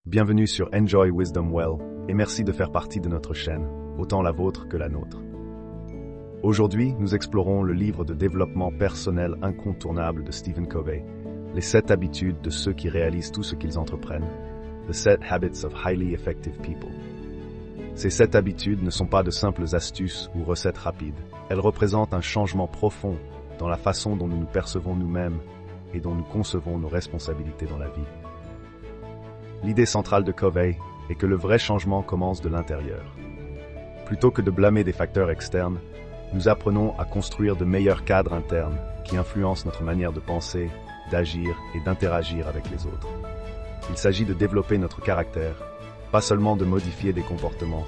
Bienvenue sur Enjoy Wisdom Well et merci de faire partie de notre chaîne, autant la vôtre que la nôtre. Aujourd'hui, nous explorons le livre de développement personnel incontournable de Stephen Covey, les 7 habitudes de ceux qui réalisent tout ce qu'ils entreprennent, The 7 Habits of Highly Effective People. Ces 7 habitudes ne sont pas de simples astuces ou recettes rapides. Elles représentent un changement profond dans la façon dont nous nous percevons nous-mêmes et dont nous concevons nos responsabilités dans la vie. L'idée centrale de Covey est que le vrai changement commence de l'intérieur. Plutôt que de blâmer des facteurs externes, nous apprenons à construire de meilleurs cadres internes qui influencent notre manière de penser, d'agir et d'interagir avec les autres. Il s'agit de développer notre caractère, pas seulement de modifier des comportements.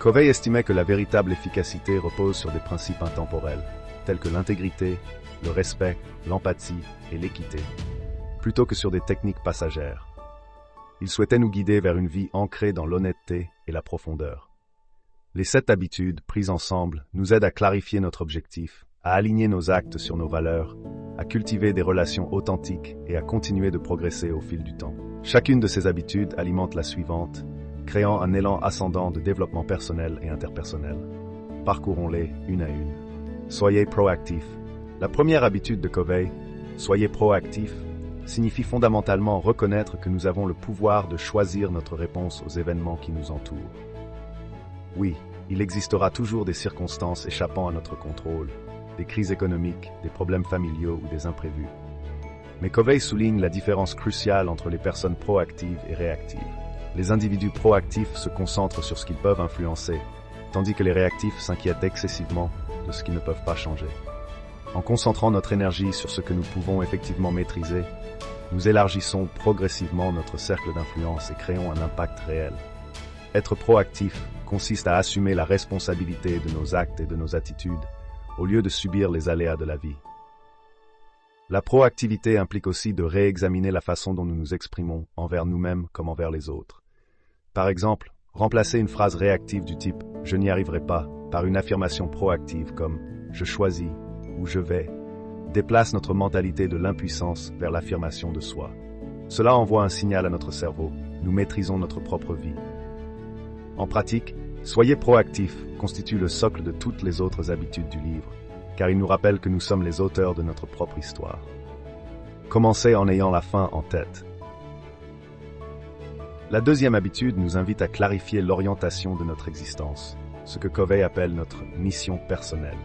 Covey estimait que la véritable efficacité repose sur des principes intemporels, tels que l'intégrité, le respect, l'empathie et l'équité, plutôt que sur des techniques passagères. Il souhaitait nous guider vers une vie ancrée dans l'honnêteté et la profondeur. Les 7 habitudes, prises ensemble, nous aident à clarifier notre objectif, à aligner nos actes sur nos valeurs, à cultiver des relations authentiques et à continuer de progresser au fil du temps. Chacune de ces habitudes alimente la suivante, créant un élan ascendant de développement personnel et interpersonnel. Parcourons-les une à une. Soyez proactif. La première habitude de Covey, soyez proactif, signifie fondamentalement reconnaître que nous avons le pouvoir de choisir notre réponse aux événements qui nous entourent. Oui, il existera toujours des circonstances échappant à notre contrôle, des crises économiques, des problèmes familiaux ou des imprévus. Mais Covey souligne la différence cruciale entre les personnes proactives et réactives. Les individus proactifs se concentrent sur ce qu'ils peuvent influencer, tandis que les réactifs s'inquiètent excessivement de ce qu'ils ne peuvent pas changer. En concentrant notre énergie sur ce que nous pouvons effectivement maîtriser, nous élargissons progressivement notre cercle d'influence et créons un impact réel. Être proactif consiste à assumer la responsabilité de nos actes et de nos attitudes, au lieu de subir les aléas de la vie. La proactivité implique aussi de réexaminer la façon dont nous nous exprimons envers nous-mêmes comme envers les autres. Par exemple, remplacer une phrase réactive du type « je n'y arriverai pas » par une affirmation proactive comme « je choisis » ou « je vais » déplace notre mentalité de l'impuissance vers l'affirmation de soi. Cela envoie un signal à notre cerveau, nous maîtrisons notre propre vie. En pratique, soyez proactif constitue le socle de toutes les autres habitudes du livre, car il nous rappelle que nous sommes les auteurs de notre propre histoire. Commencez en ayant la fin en tête. La deuxième habitude nous invite à clarifier l'orientation de notre existence, ce que Covey appelle notre mission personnelle.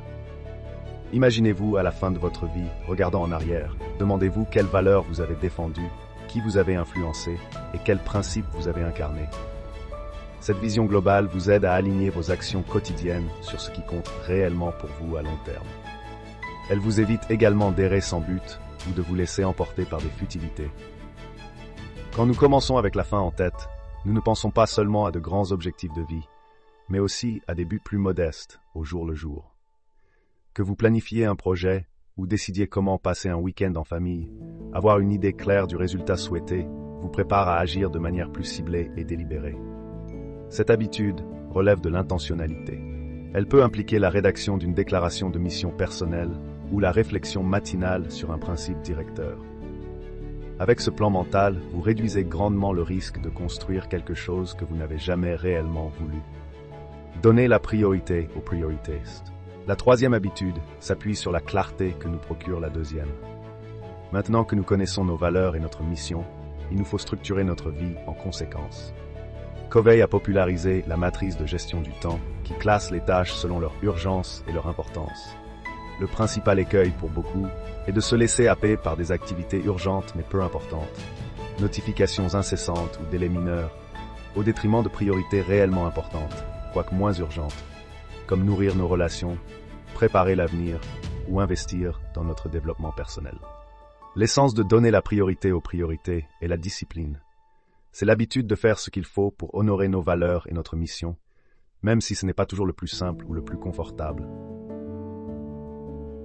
Imaginez-vous à la fin de votre vie, regardant en arrière, demandez-vous quelles valeurs vous avez défendues, qui vous avez influencé et quels principes vous avez incarnés. Cette vision globale vous aide à aligner vos actions quotidiennes sur ce qui compte réellement pour vous à long terme. Elle vous évite également d'errer sans but ou de vous laisser emporter par des futilités. Quand nous commençons avec la fin en tête, nous ne pensons pas seulement à de grands objectifs de vie, mais aussi à des buts plus modestes, au jour le jour. Que vous planifiez un projet ou décidiez comment passer un week-end en famille, avoir une idée claire du résultat souhaité vous prépare à agir de manière plus ciblée et délibérée. Cette habitude relève de l'intentionnalité. Elle peut impliquer la rédaction d'une déclaration de mission personnelle ou la réflexion matinale sur un principe directeur. Avec ce plan mental, vous réduisez grandement le risque de construire quelque chose que vous n'avez jamais réellement voulu. Donnez la priorité aux priorités. La troisième habitude s'appuie sur la clarté que nous procure la deuxième. Maintenant que nous connaissons nos valeurs et notre mission, il nous faut structurer notre vie en conséquence. Covey a popularisé la matrice de gestion du temps qui classe les tâches selon leur urgence et leur importance. Le principal écueil pour beaucoup est de se laisser happer par des activités urgentes mais peu importantes, notifications incessantes ou délais mineurs, au détriment de priorités réellement importantes, quoique moins urgentes, comme nourrir nos relations, préparer l'avenir ou investir dans notre développement personnel. L'essence de donner la priorité aux priorités est la discipline. C'est l'habitude de faire ce qu'il faut pour honorer nos valeurs et notre mission, même si ce n'est pas toujours le plus simple ou le plus confortable.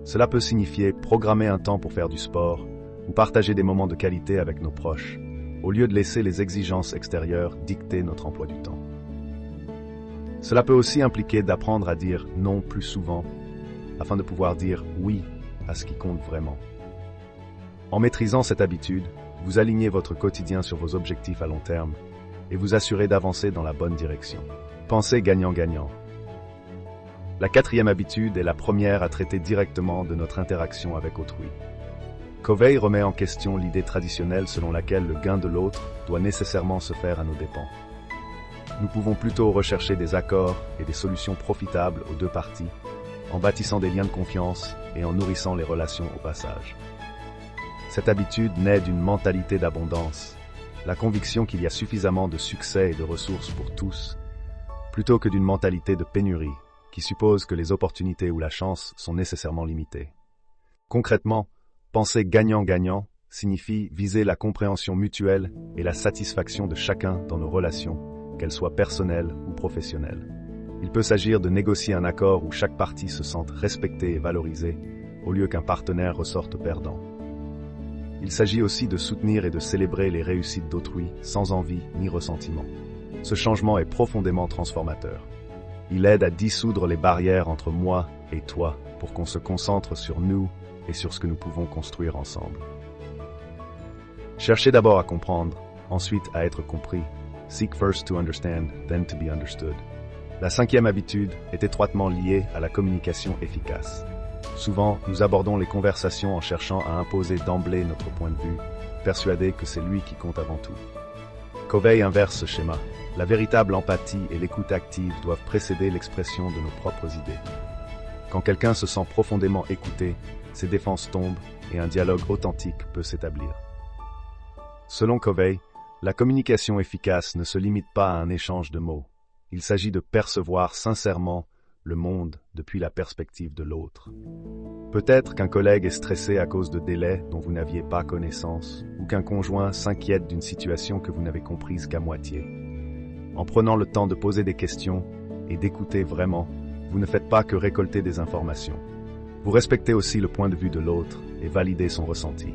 Cela peut signifier programmer un temps pour faire du sport ou partager des moments de qualité avec nos proches, au lieu de laisser les exigences extérieures dicter notre emploi du temps. Cela peut aussi impliquer d'apprendre à dire non plus souvent, afin de pouvoir dire oui à ce qui compte vraiment. En maîtrisant cette habitude, vous alignez votre quotidien sur vos objectifs à long terme et vous assurez d'avancer dans la bonne direction. Pensez gagnant-gagnant. La quatrième habitude est la première à traiter directement de notre interaction avec autrui. Covey remet en question l'idée traditionnelle selon laquelle le gain de l'autre doit nécessairement se faire à nos dépens. Nous pouvons plutôt rechercher des accords et des solutions profitables aux deux parties, en bâtissant des liens de confiance et en nourrissant les relations au passage. Cette habitude naît d'une mentalité d'abondance, la conviction qu'il y a suffisamment de succès et de ressources pour tous, plutôt que d'une mentalité de pénurie, qui suppose que les opportunités ou la chance sont nécessairement limitées. Concrètement, penser gagnant-gagnant signifie viser la compréhension mutuelle et la satisfaction de chacun dans nos relations, qu'elles soient personnelles ou professionnelles. Il peut s'agir de négocier un accord où chaque partie se sente respectée et valorisée, au lieu qu'un partenaire ressorte perdant. Il s'agit aussi de soutenir et de célébrer les réussites d'autrui sans envie ni ressentiment. Ce changement est profondément transformateur. Il aide à dissoudre les barrières entre moi et toi pour qu'on se concentre sur nous et sur ce que nous pouvons construire ensemble. Cherchez d'abord à comprendre, ensuite à être compris. Seek first to understand, then to be understood. La cinquième habitude est étroitement liée à la communication efficace. Souvent, nous abordons les conversations en cherchant à imposer d'emblée notre point de vue, persuadés que c'est lui qui compte avant tout. Covey inverse ce schéma. La véritable empathie et l'écoute active doivent précéder l'expression de nos propres idées. Quand quelqu'un se sent profondément écouté, ses défenses tombent et un dialogue authentique peut s'établir. Selon Covey, la communication efficace ne se limite pas à un échange de mots. Il s'agit de percevoir sincèrement le monde depuis la perspective de l'autre. Peut-être qu'un collègue est stressé à cause de délais dont vous n'aviez pas connaissance, ou qu'un conjoint s'inquiète d'une situation que vous n'avez comprise qu'à moitié. En prenant le temps de poser des questions et d'écouter vraiment, vous ne faites pas que récolter des informations. Vous respectez aussi le point de vue de l'autre et validez son ressenti.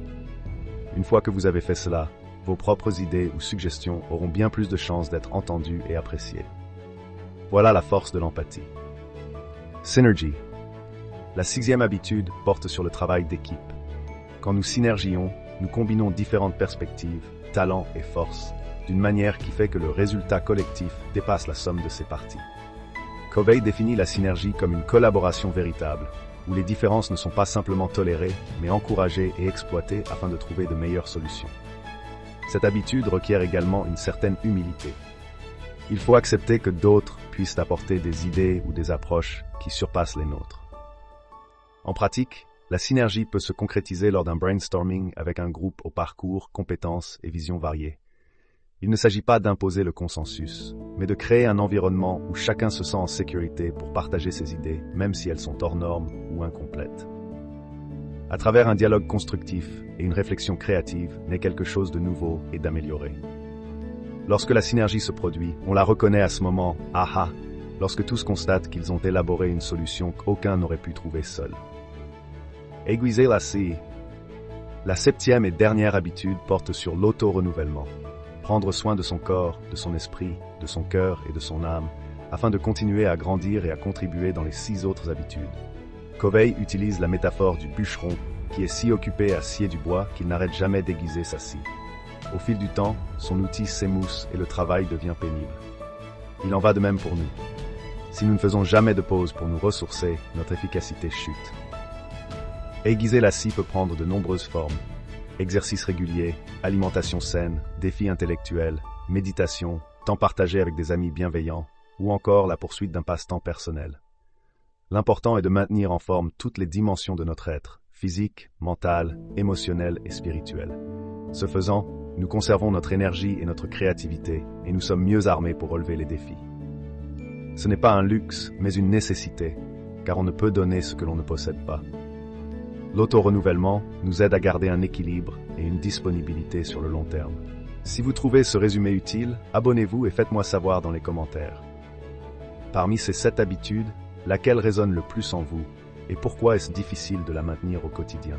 Une fois que vous avez fait cela, vos propres idées ou suggestions auront bien plus de chances d'être entendues et appréciées. Voilà la force de l'empathie. Synergy. La sixième habitude porte sur le travail d'équipe. Quand nous synergions, nous combinons différentes perspectives, talents et forces, d'une manière qui fait que le résultat collectif dépasse la somme de ses parties. Covey définit la synergie comme une collaboration véritable, où les différences ne sont pas simplement tolérées, mais encouragées et exploitées afin de trouver de meilleures solutions. Cette habitude requiert également une certaine humilité. Il faut accepter que d'autres puissent apporter des idées ou des approches qui surpassent les nôtres. En pratique, la synergie peut se concrétiser lors d'un brainstorming avec un groupe au parcours, compétences et visions variées. Il ne s'agit pas d'imposer le consensus, mais de créer un environnement où chacun se sent en sécurité pour partager ses idées, même si elles sont hors normes ou incomplètes. À travers un dialogue constructif et une réflexion créative naît quelque chose de nouveau et d'amélioré. Lorsque la synergie se produit, on la reconnaît à ce moment, aha, lorsque tous constatent qu'ils ont élaboré une solution qu'aucun n'aurait pu trouver seul. Aiguiser la scie. La septième et dernière habitude porte sur l'auto-renouvellement. Prendre soin de son corps, de son esprit, de son cœur et de son âme, afin de continuer à grandir et à contribuer dans les 6 autres habitudes. Covey utilise la métaphore du bûcheron, qui est si occupé à scier du bois qu'il n'arrête jamais d'aiguiser sa scie. Au fil du temps, son outil s'émousse et le travail devient pénible. Il en va de même pour nous. Si nous ne faisons jamais de pause pour nous ressourcer, notre efficacité chute. Aiguiser la scie peut prendre de nombreuses formes. Exercices réguliers, alimentation saine, défis intellectuels, méditation, temps partagé avec des amis bienveillants, ou encore la poursuite d'un passe-temps personnel. L'important est de maintenir en forme toutes les dimensions de notre être, physique, mental, émotionnel et spirituel. Ce faisant, nous conservons notre énergie et notre créativité, et nous sommes mieux armés pour relever les défis. Ce n'est pas un luxe, mais une nécessité, car on ne peut donner ce que l'on ne possède pas. L'auto-renouvellement nous aide à garder un équilibre et une disponibilité sur le long terme. Si vous trouvez ce résumé utile, abonnez-vous et faites-moi savoir dans les commentaires. Parmi ces 7 habitudes, laquelle résonne le plus en vous, et pourquoi est-ce difficile de la maintenir au quotidien?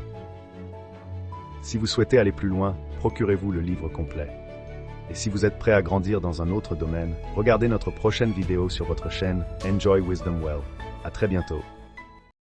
Si vous souhaitez aller plus loin, procurez-vous le livre complet. Et si vous êtes prêt à grandir dans un autre domaine, regardez notre prochaine vidéo sur votre chaîne Enjoy Wisdom Well. À très bientôt.